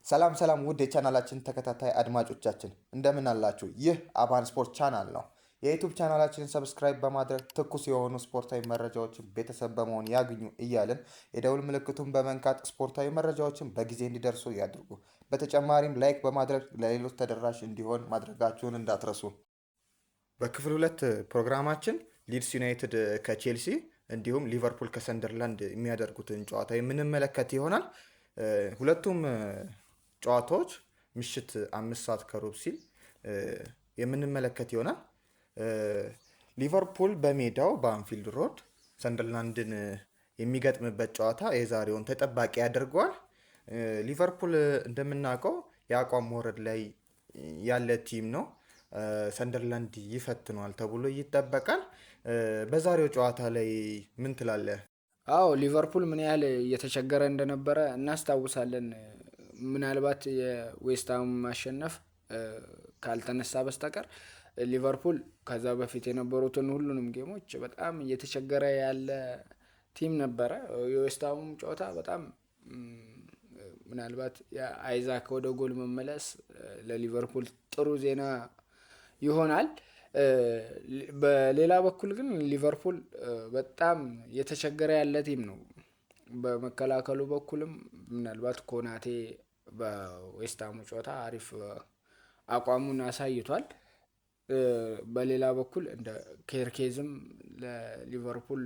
ሰላም ሰላም ውድ የቻናላችን ተከታታይ አድማጮቻችን እንደምን አላችሁ? ይህ አባን ስፖርት ቻናል ነው። የዩቱብ ቻናላችንን ሰብስክራይብ በማድረግ ትኩስ የሆኑ ስፖርታዊ መረጃዎችን ቤተሰብ በመሆን ያግኙ እያልን የደውል ምልክቱን በመንካት ስፖርታዊ መረጃዎችን በጊዜ እንዲደርሱ ያድርጉ። በተጨማሪም ላይክ በማድረግ ለሌሎች ተደራሽ እንዲሆን ማድረጋችሁን እንዳትረሱ። በክፍል ሁለት ፕሮግራማችን ሊድስ ዩናይትድ ከቼልሲ እንዲሁም ሊቨርፑል ከሰንደርላንድ የሚያደርጉትን ጨዋታ የምንመለከት ይሆናል። ሁለቱም ጨዋታዎች ምሽት 5 ሰዓት ከሩብ ሲል የምንመለከት ይሆናል። ሊቨርፑል በሜዳው በአንፊልድ ሮድ ሰንደርላንድን የሚገጥምበት ጨዋታ የዛሬውን ተጠባቂ ያደርገዋል። ሊቨርፑል እንደምናውቀው የአቋም መውረድ ላይ ያለ ቲም ነው። ሰንደርላንድ ይፈትኗል ተብሎ ይጠበቃል። በዛሬው ጨዋታ ላይ ምን ትላለህ? አዎ ሊቨርፑል ምን ያህል እየተቸገረ እንደነበረ እናስታውሳለን። ምናልባት የዌስትሃም ማሸነፍ ካልተነሳ በስተቀር ሊቨርፑል ከዛ በፊት የነበሩትን ሁሉንም ጌሞች በጣም እየተቸገረ ያለ ቲም ነበረ። የዌስትሃሙም ጨዋታ በጣም ምናልባት የአይዛክ ወደ ጎል መመለስ ለሊቨርፑል ጥሩ ዜና ይሆናል። በሌላ በኩል ግን ሊቨርፑል በጣም እየተቸገረ ያለ ቲም ነው። በመከላከሉ በኩልም ምናልባት ኮናቴ በዌስትሃሙ ጨዋታ አሪፍ አቋሙን አሳይቷል። በሌላ በኩል እንደ ኬርኬዝም ለሊቨርፑል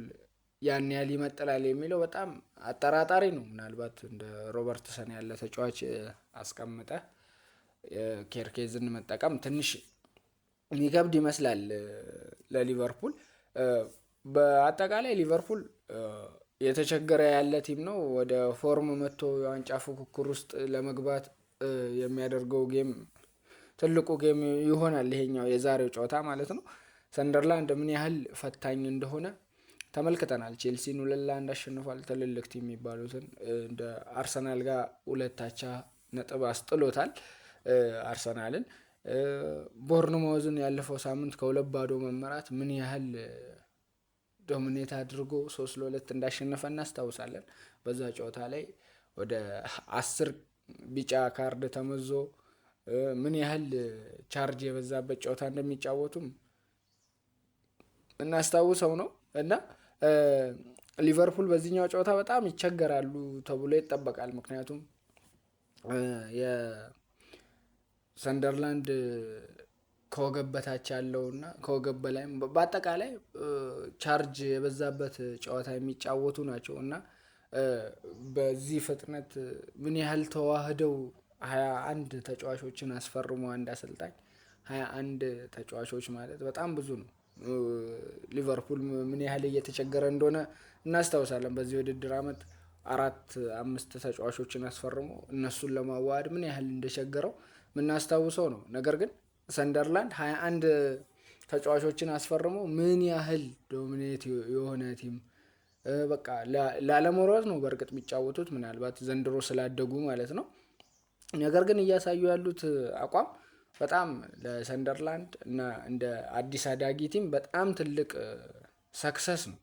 ያን ያህል ይመጥላል የሚለው በጣም አጠራጣሪ ነው። ምናልባት እንደ ሮበርትሰን ያለ ተጫዋች አስቀምጠ ኬርኬዝን መጠቀም ትንሽ የሚከብድ ይመስላል ለሊቨርፑል። በአጠቃላይ ሊቨርፑል የተቸገረ ያለ ቲም ነው። ወደ ፎርም መጥቶ የዋንጫ ፉክክር ውስጥ ለመግባት የሚያደርገው ጌም ትልቁ ጌም ይሆናል፣ ይሄኛው የዛሬው ጨዋታ ማለት ነው። ሰንደርላንድ ምን ያህል ፈታኝ እንደሆነ ተመልክተናል። ቼልሲን 2-1 አሸንፏል። ትልልቅ ቲም የሚባሉትን እንደ አርሰናል ጋር 2-2 ነጥብ አስጥሎታል አርሰናልን። ቦርንማውዝን ያለፈው ሳምንት ከ2-0 መመራት ምን ያህል ዶሚኔት አድርጎ 3-2 እንዳሸነፈ እናስታውሳለን። በዛ ጨዋታ ላይ ወደ 10 ቢጫ ካርድ ተመዞ ምን ያህል ቻርጅ የበዛበት ጨዋታ እንደሚጫወቱም እናስታውሰው ነው። እና ሊቨርፑል በዚህኛው ጨዋታ በጣም ይቸገራሉ ተብሎ ይጠበቃል። ምክንያቱም የሰንደርላንድ ከወገብ በታች ያለውና ከወገብ በላይም በአጠቃላይ ቻርጅ የበዛበት ጨዋታ የሚጫወቱ ናቸው እና በዚህ ፍጥነት ምን ያህል ተዋህደው 21 ተጫዋቾችን አስፈርሞ አንድ አሰልጣኝ 21 ተጫዋቾች ማለት በጣም ብዙ ነው። ሊቨርፑል ምን ያህል እየተቸገረ እንደሆነ እናስታውሳለን። በዚህ ውድድር ዓመት 4-5 ተጫዋቾችን አስፈርሞ እነሱን ለማዋሃድ ምን ያህል እንደቸገረው የምናስታውሰው ነው። ነገር ግን ሰንደርላንድ 21 ተጫዋቾችን አስፈርሞ ምን ያህል ዶሚኔት የሆነ ቲም በቃ ላለመውረድ ነው በእርግጥ የሚጫወቱት፣ ምናልባት ዘንድሮ ስላደጉ ማለት ነው። ነገር ግን እያሳዩ ያሉት አቋም በጣም ለሰንደርላንድ እና እንደ አዲስ አዳጊ ቲም በጣም ትልቅ ሰክሰስ ነው፣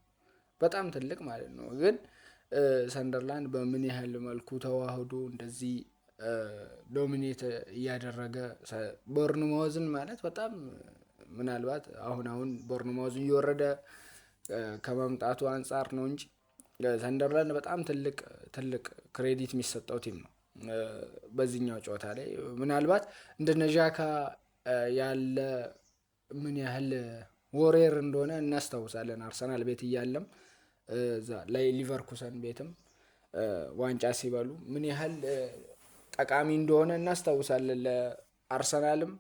በጣም ትልቅ ማለት ነው። ግን ሰንደርላንድ በምን ያህል መልኩ ተዋህዶ እንደዚህ ዶሚኔት እያደረገ ቦርንማውዝን ማለት በጣም ምናልባት አሁን ቦርንማውዝን እየወረደ ከመምጣቱ አንጻር ነው እንጂ ሰንደርላንድ በጣም ትልቅ ክሬዲት የሚሰጠው ቲም ነው። በዚህኛው ጨዋታ ላይ ምናልባት እንደነ ዣካ ያለ ምን ያህል ዎሪየር እንደሆነ እናስታውሳለን። አርሰናል ቤት እያለም እዛ ላይ ሊቨርኩሰን ቤትም ዋንጫ ሲበሉ ምን ያህል ጠቃሚ እንደሆነ እናስታውሳለን፣ ለአርሰናልም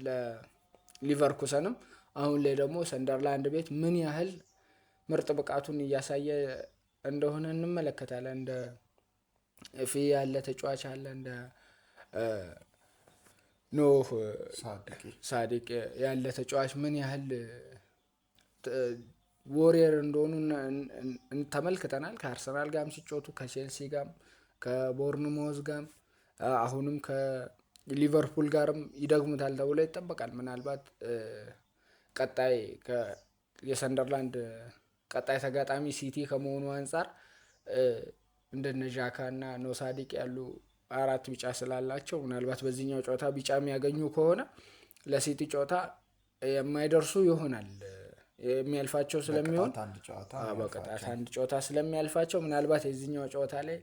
ለሊቨርኩሰንም። አሁን ላይ ደግሞ ሰንደርላንድ ቤት ምን ያህል ምርጥ ብቃቱን እያሳየ እንደሆነ እንመለከታለን። እንደ ፊ ያለ ተጫዋች አለ፣ እንደ ኖህ ሳዲቅ ያለ ተጫዋች ምን ያህል ዎሪየር እንደሆኑ ተመልክተናል። ከአርሰናል ጋርም ሲጫወቱ፣ ከቼልሲ ጋርም፣ ከቦርንማውዝ ጋርም፣ አሁንም ከሊቨርፑል ጋርም ይደግሙታል ተብሎ ይጠበቃል። ምናልባት ቀጣይ የሰንደርላንድ ቀጣይ ተጋጣሚ ሲቲ ከመሆኑ አንጻር እንደነ ዣካ እና ኖሳዲቅ ያሉ 4 ቢጫ ስላላቸው ምናልባት በዚህኛው ጨዋታ ቢጫ የሚያገኙ ከሆነ ለሲቲ ጨዋታ የማይደርሱ ይሆናል የሚያልፋቸው ስለሚሆን በቅጣት አንድ ጨዋታ ስለሚያልፋቸው ምናልባት የዚህኛው ጨዋታ ላይ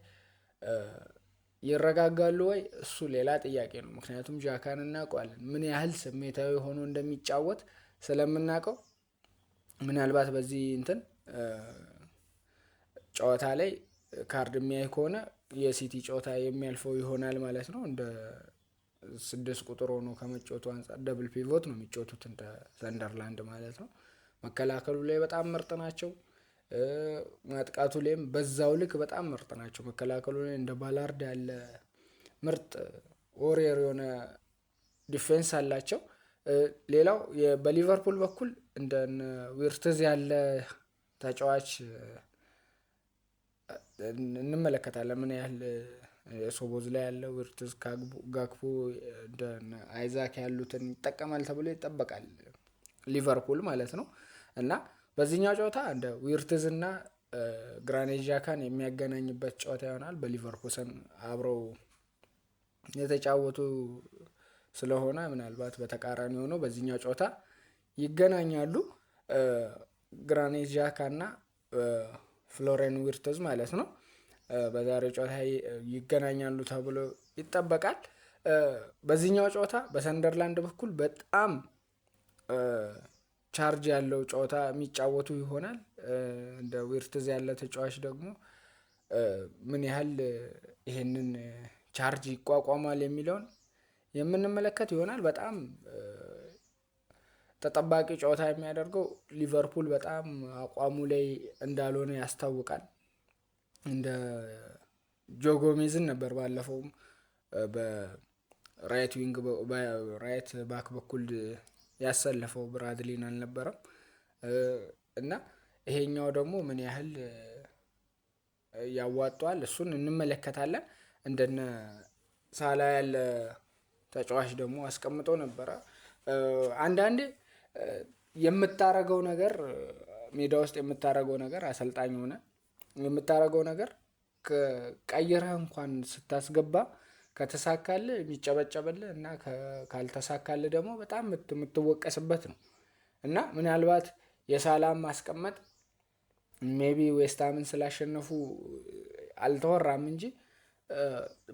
ይረጋጋሉ ወይ? እሱ ሌላ ጥያቄ ነው። ምክንያቱም ዣካን እናውቀዋለን ምን ያህል ስሜታዊ ሆኖ እንደሚጫወት ስለምናውቀው ምናልባት በዚህ ጨዋታ ላይ ካርድ የሚያይ ከሆነ የሲቲ ጨዋታ የሚያልፈው ይሆናል ማለት ነው። እንደ 6 ቁጥር ሆኖ ከመጫወቱ አንጻር ደብል ፒቮት ነው የሚጫወቱት እንደ ሰንደርላንድ ማለት ነው። መከላከሉ ላይ በጣም ምርጥ ናቸው። ማጥቃቱ ላይም በዛው ልክ በጣም ምርጥ ናቸው። መከላከሉ ላይ እንደ ባላርድ ያለ ምርጥ ዎሪየር የሆነ ዲፌንስ አላቸው። ሌላው በሊቨርፑል በኩል እንደ ዊርትዝ ያለ ተጫዋች እንመለከታለን። ምን ያህል ሶቦዝ ላይ ያለው ዊርትዝ ጋክፖ እንደ አይዛክ ያሉትን ይጠቀማል ተብሎ ይጠበቃል ሊቨርፑል ማለት ነው። እና በዚህኛው ጨዋታ እንደ ዊርትዝ እና ግራኒት ዣካን የሚያገናኝበት ጨዋታ ይሆናል። በሊቨርፑል አብረው የተጫወቱ ስለሆነ ምናልባት በተቃራኒ ሆኖ በዚህኛው ጨዋታ ይገናኛሉ። ግራኒት ዣካ እና ፍሎሪያን ዊርትዝ ማለት ነው በዛሬው ጨዋታ ይገናኛሉ ተብሎ ይጠበቃል። በዚህኛው ጨዋታ በሰንደርላንድ በኩል በጣም ቻርጅ ያለው ጨዋታ የሚጫወቱ ይሆናል። እንደ ዊርትዝ ያለ ተጫዋች ደግሞ ምን ያህል ይሄንን ቻርጅ ይቋቋማል የሚለውን የምንመለከት ይሆናል። በጣም ተጠባቂ ጨዋታ የሚያደርገው ሊቨርፑል በጣም አቋሙ ላይ እንዳልሆነ ያስታውቃል። እንደ ጆጎሜዝን ነበር ባለፈውም በራይት ዊንግ በራይት ባክ በኩል ያሰለፈው ብራድሊን አልነበረም። እና ይሄኛው ደግሞ ምን ያህል ያዋጣዋል እሱን እንመለከታለን። እንደነ ሳላ ያለ ተጫዋች ደግሞ አስቀምጦ ነበረ። አንዳንዴ የምታረገው ነገር ሜዳ ውስጥ የምታረገው ነገር አሰልጣኝ ሆነ የምታረገው ነገር ቀይረህ እንኳን ስታስገባ ከተሳካልህ የሚጨበጨብልህ እና ካልተሳካልህ ደግሞ በጣም የምትወቀስበት ነው። እና ምናልባት የሳላም ማስቀመጥ ሜቢ ዌስትሃምን ስላሸነፉ አልተወራም እንጂ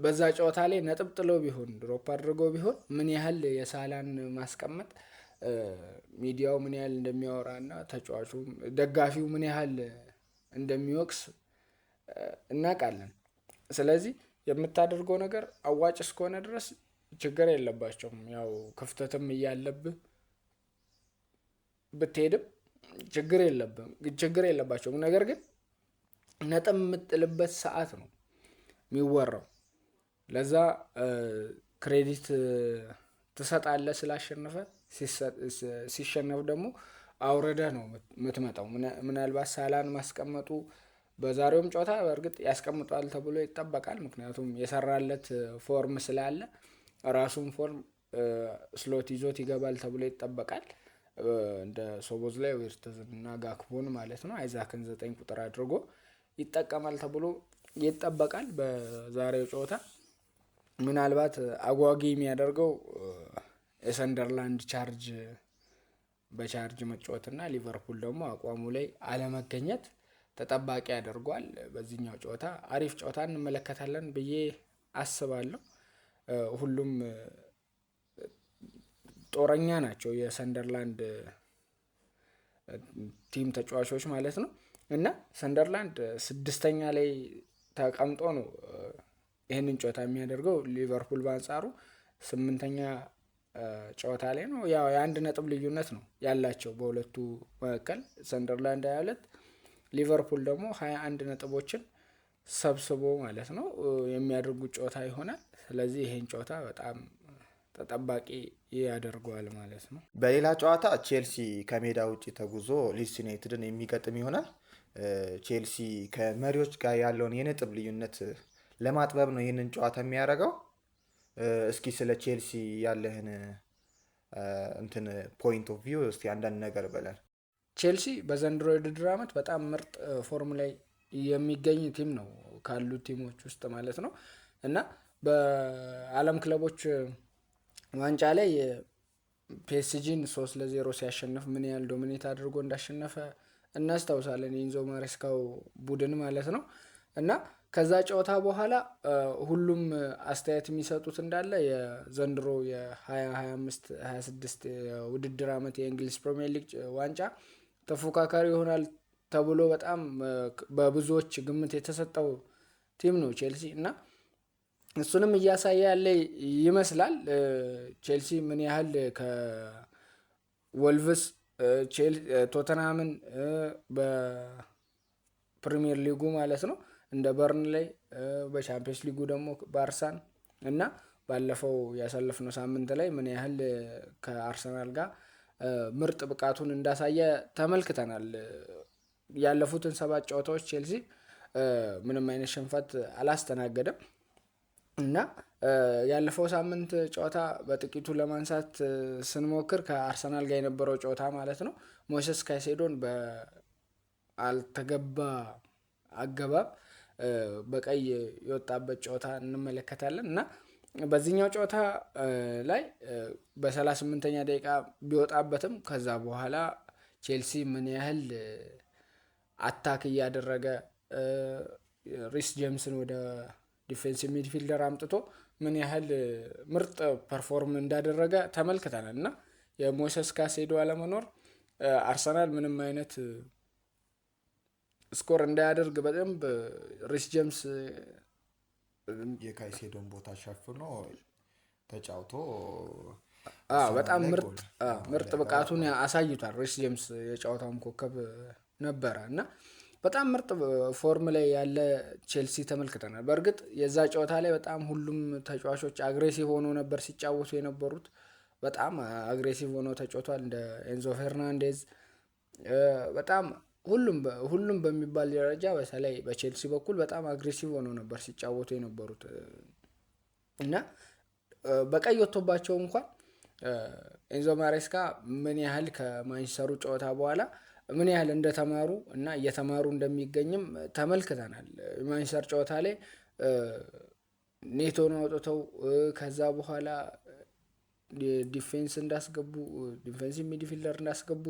በዛ ጨዋታ ላይ ነጥብ ጥሎ ቢሆን ድሮፕ አድርጎ ቢሆን ምን ያህል የሳላን ማስቀመጥ ሚዲያው ምን ያህል እንደሚያወራና ተጫዋቹ ደጋፊው ምን ያህል እንደሚወቅስ እናውቃለን። ስለዚህ የምታደርገው ነገር አዋጭ እስከሆነ ድረስ ችግር የለባቸውም። ያው ክፍተትም እያለብህ ብትሄድም ችግር የለባቸውም። ነገር ግን ነጥብ የምጥልበት ሰዓት ነው የሚወራው። ለዛ ክሬዲት ትሰጣለህ ስላሸነፈ። ሲሸነፍ ደግሞ አውረደህ ነው የምትመጣው። ምናልባት ሳላን ማስቀመጡ በዛሬውም ጨዋታ በእርግጥ ያስቀምጧል ተብሎ ይጠበቃል። ምክንያቱም የሰራለት ፎርም ስላለ ራሱን ፎርም ስሎት ይዞት ይገባል ተብሎ ይጠበቃል። እንደ ሶቦዝ ላይ ዊርትዝን እና ጋክፖን ማለት ነው አይዛክን 9 ቁጥር አድርጎ ይጠቀማል ተብሎ ይጠበቃል። በዛሬው ጨዋታ ምናልባት አጓጊ የሚያደርገው የሰንደርላንድ በቻርጅ መጫወትና ሊቨርፑል ደግሞ አቋሙ ላይ አለመገኘት ተጠባቂ ያደርጓል። በዚህኛው ጨዋታ አሪፍ ጨዋታ እንመለከታለን ብዬ አስባለሁ። ሁሉም ጦረኛ ናቸው የሰንደርላንድ ቲም ተጫዋቾች ማለት ነው። እና ሰንደርላንድ 6ኛ ላይ ተቀምጦ ነው ይህንን ጨዋታ የሚያደርገው። ሊቨርፑል በአንጻሩ 8ኛ ጨዋታ ላይ ነው። ያው የአንድ ነጥብ ልዩነት ነው ያላቸው በሁለቱ መካከል። ሰንደርላንድ 22 ሊቨርፑል ደግሞ 21 ነጥቦችን ሰብስቦ ማለት ነው የሚያደርጉት ጨዋታ ይሆናል። ስለዚህ ይሄን ጨዋታ በጣም ተጠባቂ ያደርገዋል ማለት ነው። በሌላ ጨዋታ ቼልሲ ከሜዳ ውጭ ተጉዞ ሊድስ ዩናይትድን የሚገጥም ይሆናል። ቼልሲ ከመሪዎች ጋር ያለውን የነጥብ ልዩነት ለማጥበብ ነው ይህንን ጨዋታ የሚያደርገው። እስኪ ስለ ቼልሲ ያለህን ፖይንት ኦፍ ቪው እስቲ አንዳንድ ነገር በለን። ቼልሲ በዘንድሮ የውድድር ዓመት በጣም ምርጥ ፎርም ላይ የሚገኝ ቲም ነው ካሉት ቲሞች ውስጥ ማለት ነው። እና በዓለም ክለቦች ዋንጫ ላይ ፒኤስጂን 3-0 ሲያሸንፍ ምን ያህል ዶሚኔት አድርጎ እንዳሸነፈ እናስታውሳለን። የኢንዞ ማሬስካው ቡድን ማለት ነው። እና ከዛ ጨዋታ በኋላ ሁሉም አስተያየት የሚሰጡት እንዳለ የዘንድሮ የ2025-26 ውድድር ዓመት የእንግሊዝ ፕሪሚየር ሊግ ዋንጫ ተፎካካሪ ይሆናል ተብሎ በጣም በብዙዎች ግምት የተሰጠው ቲም ነው ቼልሲ እና እሱንም እያሳየ ያለ ይመስላል። ቼልሲ ምን ያህል ከወልቭስ ቶተንሃምን በፕሪሚየር ሊጉ ማለት ነው እንደ በርንሌይ በቻምፒየንስ ሊጉ ደግሞ ባርሳን እና ባለፈው ያሳለፍነው ሳምንት ላይ ምን ያህል ከአርሰናል ጋር ምርጥ ብቃቱን እንዳሳየ ተመልክተናል። ያለፉትን 7 ጨዋታዎች ቼልሲ ምንም አይነት ሽንፈት አላስተናገደም እና ያለፈው ሳምንት ጨዋታ በጥቂቱ ለማንሳት ስንሞክር ከአርሰናል ጋር የነበረው ጨዋታ ማለት ነው ሞይሰስ ካይሴዶን በአልተገባ አገባብ በቀይ የወጣበት ጨዋታ እንመለከታለን እና በዚህኛው ጨዋታ ላይ በ38ኛ ደቂቃ ቢወጣበትም ከዛ በኋላ ቼልሲ ምን ያህል አታክ እያደረገ ሪስ ጄምስን ወደ ዲፌንሲቭ ሚድፊልደር አምጥቶ ምን ያህል ምርጥ ፐርፎርም እንዳደረገ ተመልክተናል እና የሞይሰስ ካይሴዶ አለመኖር አርሰናል ምንም አይነት ስኮር እንዳያደርግ በደንብ ሪስ ጄምስ የካይሴዶን ቦታ ሸፍኖ ተጫውቶ በጣም ምርጥ ብቃቱን አሳይቷል። ሪስ ጄምስ የጨዋታውም ኮከብ ነበረ እና በጣም ምርጥ ፎርም ላይ ያለ ቼልሲ ተመልክተናል። በእርግጥ የዛ ጨዋታ ላይ በጣም ሁሉም ተጫዋቾች አግሬሲቭ ሆኖ ነበር ሲጫወቱ የነበሩት። በጣም አግሬሲቭ ሆኖ ተጫውቷል። እንደ ኤንዞ ፌርናንዴዝ በጣም ሁሉም በሚባል ደረጃ በተለይ በቼልሲ በኩል በጣም አግሬሲቭ ሆኖ ነበር ሲጫወቱ የነበሩት እና በቀይ ወጥቶባቸው እንኳን ኤንዞ ማሬስካ ምን ያህል ከማንቸስተሩ ጨዋታ በኋላ ምን ያህል እንደተማሩ እና እየተማሩ እንደሚገኝም ተመልክተናል። ማንቸስተር ጨዋታ ላይ ኔቶን አውጥተው ከዛ በኋላ ዲፌንሲቭ ሚድፊልደር እንዳስገቡ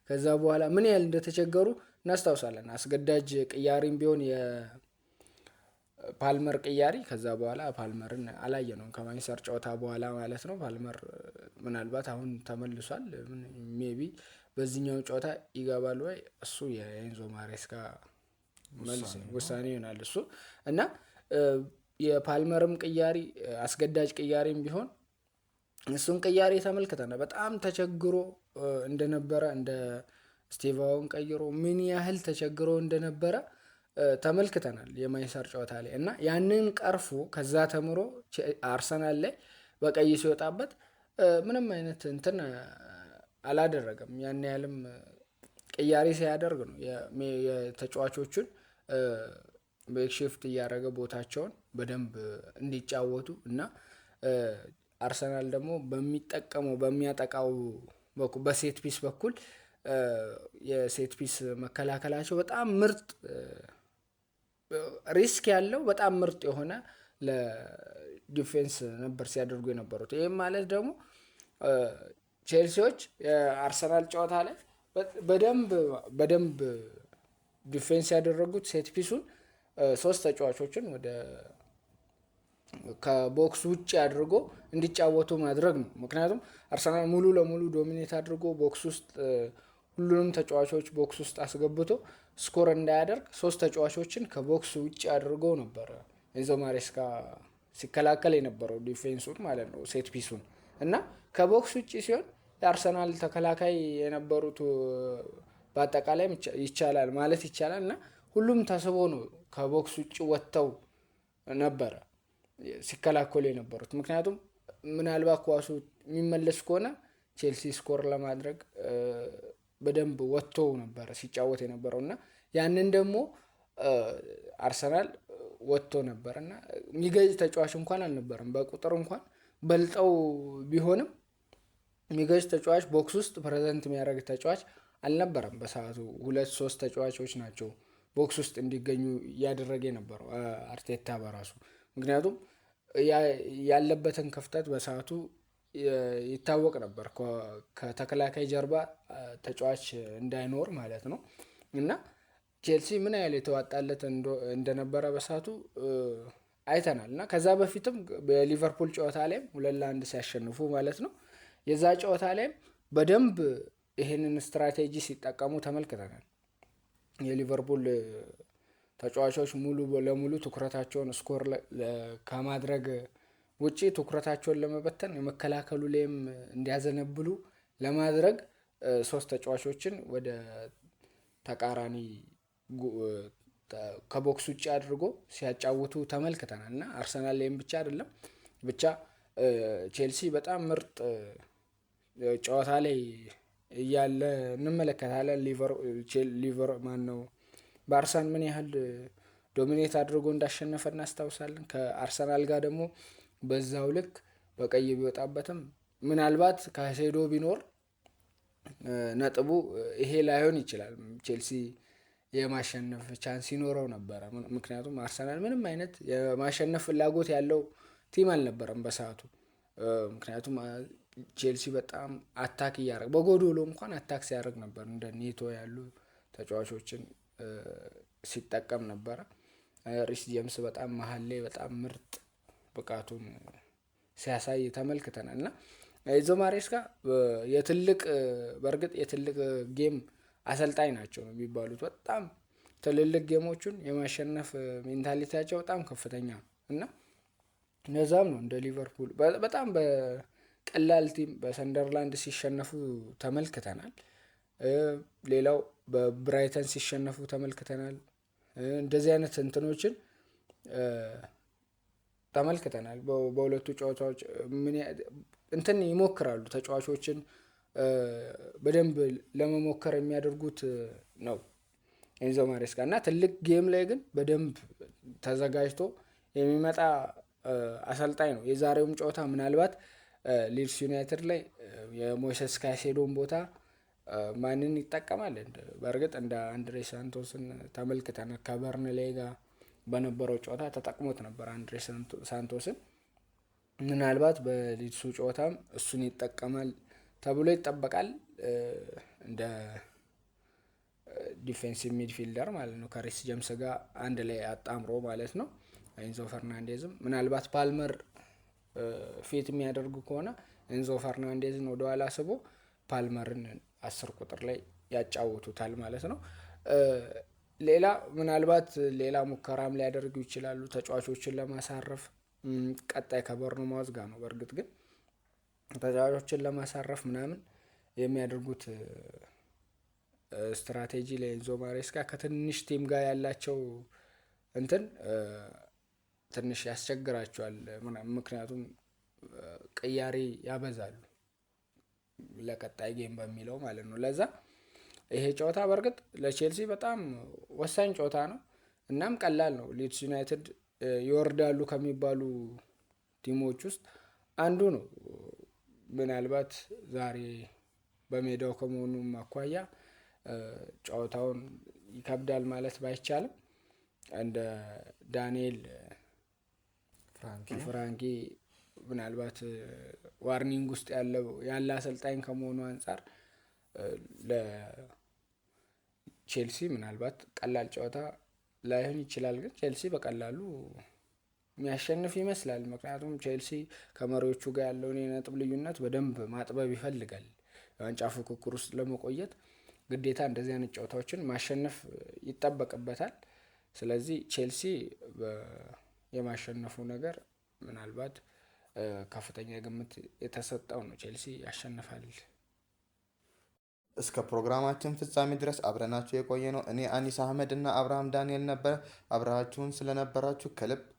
ከዛ በኋላ ምን ያህል እንደተቸገሩ እናስታውሳለን። አስገዳጅ ቅያሪም ቢሆን የፓልመር ቅያሪ ከዛ በኋላ ፓልመርን አላየ ነው ከማንቸስተር ጨዋታ በኋላ ማለት ነው። ፓልመር ምናልባት አሁን ተመልሷል። ሜቢ በዚህኛው ጨዋታ ይገባል ወይ እሱ የኤንዞ ማሬስካ መልስ ውሳኔ ይሆናል እሱ እና የፓልመርም ቅያሪ አስገዳጅ ቅያሪም ቢሆን እሱን ቅያሪ ተመልክተናል። በጣም ተቸግሮ እንደነበረ እንደ ስቲቫውን ቀይሮ ምን ያህል ተቸግሮ እንደነበረ ተመልክተናል የማንቸስተር ጨዋታ ላይ እና ያንን ቀርፎ ከዛ ተምሮ አርሰናል ላይ በቀይ ሲወጣበት ምንም አይነት እንትን አላደረገም። ያን ያህልም ቅያሪ ሲያደርግ ነው የተጫዋቾቹን በኤክሺፍት እያደረገ ቦታቸውን በደንብ እንዲጫወቱ እና አርሰናል ደግሞ በሚያጠቃው በሴት ፒስ በኩል የሴት ፒስ መከላከላቸው በጣም ምርጥ ሪስክ ያለው በጣም ምርጥ የሆነ ለዲፌንስ ነበር ሲያደርጉ የነበሩት። ይህም ማለት ደግሞ ቼልሲዎች የአርሰናል ጨዋታ ላይ በደንብ ዲፌንስ ያደረጉት ሴት ፒሱን 3 ተጫዋቾችን ወደ ከቦክስ ውጭ አድርጎ እንዲጫወቱ ማድረግ ነው። ምክንያቱም አርሰናል ሙሉ ለሙሉ ዶሚኔት አድርጎ ቦክስ ውስጥ ሁሉንም ተጫዋቾች ቦክስ ውስጥ አስገብቶ ስኮር እንዳያደርግ 3 ተጫዋቾችን ከቦክስ ውጭ አድርጎ ነበር ኤንዞ ማሬስካ ሲከላከል የነበረው ዲፌንሱን ማለት ነው ሴት ፒሱን እና ከቦክስ ውጭ ሲሆን የአርሰናል ተከላካይ የነበሩት በአጠቃላይ ይቻላል ማለት ይቻላል እና ሁሉም ተስቦ ነው ከቦክስ ውጭ ወጥተው ነበረ ሲከላከሉ የነበሩት። ምክንያቱም ምናልባት ኳሱ የሚመለስ ከሆነ ቼልሲ ስኮር ለማድረግ በደንብ ወጥቶ ነበር ሲጫወት የነበረው እና ያንን ደግሞ አርሰናል ወጥቶ ነበር እና የሚገጭ ተጫዋች እንኳን አልነበረም። በቁጥር እንኳን በልጠው ቢሆንም የሚገጭ ተጫዋች ቦክስ ውስጥ ፕሬዘንት የሚያደርግ ተጫዋች አልነበረም። በሰዓቱ 2-3 ተጫዋቾች ናቸው ቦክስ ውስጥ እንዲገኙ እያደረገ የነበረው አርቴታ በራሱ። ምክንያቱም ያለበትን ክፍተት በሰዓቱ ይታወቅ ነበር። ከተከላካይ ጀርባ ተጫዋች እንዳይኖር ማለት ነው። እና ቼልሲ ምን ያህል የተዋጣለት እንደነበረ በሰዓቱ አይተናል። እና ከዛ በፊትም በሊቨርፑል ጨዋታ ላይም 2-1 ሲያሸንፉ ማለት ነው የዛ ጨዋታ ላይም በደንብ ይሄንን ስትራቴጂ ሲጠቀሙ ተመልክተናል። የሊቨርፑል ተጫዋቾች ሙሉ ለሙሉ ትኩረታቸውን ስኮር ከማድረግ ውጪ ትኩረታቸውን ለመበተን የመከላከሉ ላይም እንዲያዘነብሉ ለማድረግ 3 ተጫዋቾችን ወደ ተቃራኒ ከቦክስ ውጭ አድርጎ ሲያጫውቱ ተመልክተናል። እና አርሰናል ላይም ብቻ አይደለም ብቻ ቼልሲ በጣም ምርጥ ጨዋታ ላይ እያለ እንመለከታለን። ሊቨር ማነው በአርሰናል ምን ያህል ዶሚኔት አድርጎ እንዳሸነፈ እናስታውሳለን። ከአርሰናል ጋር ደግሞ በዛው ልክ በቀይ ቢወጣበትም ምናልባት ካሴዶ ቢኖር ነጥቡ ይሄ ላይሆን ይችላል። ቼልሲ የማሸነፍ ቻንስ ይኖረው ነበረ። ምክንያቱም አርሰናል ምንም አይነት የማሸነፍ ፍላጎት ያለው ቲም አልነበረም በሰዓቱ። ምክንያቱም ቼልሲ በጣም አታክ እያደረገ በጎዶሎ እንኳን አታክ ሲያደርግ ነበር። እንደ ኔቶ ያሉ ተጫዋቾችን ሲጠቀም ነበረ። ሪስ ጄምስ በጣም መሀል ላይ በጣም ምርጥ ብቃቱን ሲያሳይ ተመልክተናል። እና ኤንዞ ማሬስካ በእርግጥ የትልቅ ጌም አሰልጣኝ ናቸው ነው የሚባሉት። በጣም ትልልቅ ጌሞቹን የማሸነፍ ሜንታሊቲያቸው በጣም ከፍተኛ እና እነዛም ነው እንደ ሊቨርፑል በጣም በቀላል ቲም በሰንደርላንድ ሲሸነፉ ተመልክተናል። ሌላው በብራይተን ሲሸነፉ ተመልክተናል። እንደዚህ አይነት እንትኖችን ተመልክተናል። በሁለቱ ጨዋታዎች እንትን ይሞክራሉ ተጫዋቾችን በደንብ ለመሞከር የሚያደርጉት ነው ኤንዞ ማሬስካ። እና ትልቅ ጌም ላይ ግን በደንብ ተዘጋጅቶ የሚመጣ አሰልጣኝ ነው። የዛሬውም ጨዋታ ምናልባት ሊድስ ዩናይትድ ላይ የሞይሰስ ካይሴዶን ቦታ ማንን ይጠቀማል? በእርግጥ እንደ አንድሬ ሳንቶስን ተመልክተናል። ከበርንሌይ ጋር በነበረው ጨዋታ ተጠቅሞት ነበር አንድሬ ሳንቶስን። ምናልባት በሊድሱ ጨዋታም እሱን ይጠቀማል ተብሎ ይጠበቃል። እንደ ዲፌንሲቭ ሚድፊልደር ማለት ነው ከሪስ ጄምስ ጋር አንድ ላይ አጣምሮ ማለት ነው። ኤንዞ ፈርናንዴዝም ምናልባት ፓልመር ፊት የሚያደርጉ ከሆነ ኤንዞ ፈርናንዴዝን ወደኋላ ስቦ ፓልመርን 10 ቁጥር ላይ ያጫውቱታል ማለት ነው። ሌላ ምናልባት ሌላ ሙከራም ሊያደርጉ ይችላሉ ተጫዋቾችን ለማሳረፍ። ቀጣይ ከቦርንማውዝ ጋር ነው። በእርግጥ ግን ተጫዋቾችን ለማሳረፍ ምናምን የሚያደርጉት ስትራቴጂ ለኤንዞ ማሬስካ ከትንሽ ቲም ጋር ያላቸው እንትን ትንሽ ያስቸግራቸዋል። ምክንያቱም ቅያሬ ያበዛሉ ለቀጣይ ጌም በሚለው ማለት ነው። ለዛ ይሄ ጨዋታ በእርግጥ ለቼልሲ በጣም ወሳኝ ጨዋታ ነው። እናም ቀላል ነው። ሊድስ ዩናይትድ ይወርዳሉ ከሚባሉ ቲሞች ውስጥ አንዱ ነው። ምናልባት ዛሬ በሜዳው ከመሆኑም አኳያ ጨዋታውን ይከብዳል ማለት ባይቻልም እንደ ዳንኤል ፍራንኪ ምናልባት ዋርኒንግ ውስጥ ያለ አሰልጣኝ ከመሆኑ አንጻር ለቼልሲ ምናልባት ቀላል ጨዋታ ላይሆን ይችላል። ግን ቼልሲ በቀላሉ የሚያሸንፍ ይመስላል። ምክንያቱም ቼልሲ ከመሪዎቹ ጋር ያለውን የነጥብ ልዩነት በደንብ ማጥበብ ይፈልጋል። የዋንጫ ፉክክር ውስጥ ለመቆየት ግዴታ እንደዚህ አይነት ጨዋታዎችን ማሸነፍ ይጠበቅበታል። ስለዚህ ቼልሲ የማሸነፉ ነገር ምናልባት ከፍተኛ ግምት የተሰጠው ነው። ቼልሲ ያሸንፋል። እስከ ፕሮግራማችን ፍጻሜ ድረስ አብረናችሁ የቆየ ነው እኔ አኒስ አህመድ እና አብርሃም ዳንኤል ነበር። አብራችሁን ስለነበራችሁ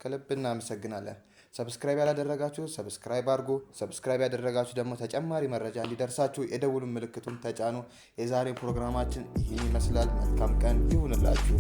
ከልብ እናመሰግናለን። ሰብስክራይብ ያላደረጋችሁ ሰብስክራይብ አድርጉ። ሰብስክራይብ ያደረጋችሁ ደግሞ ተጨማሪ መረጃ እንዲደርሳችሁ የደውሉን ምልክቱን ተጫኑ። የዛሬ ፕሮግራማችን ይህን ይመስላል። መልካም ቀን ይሁንላችሁ።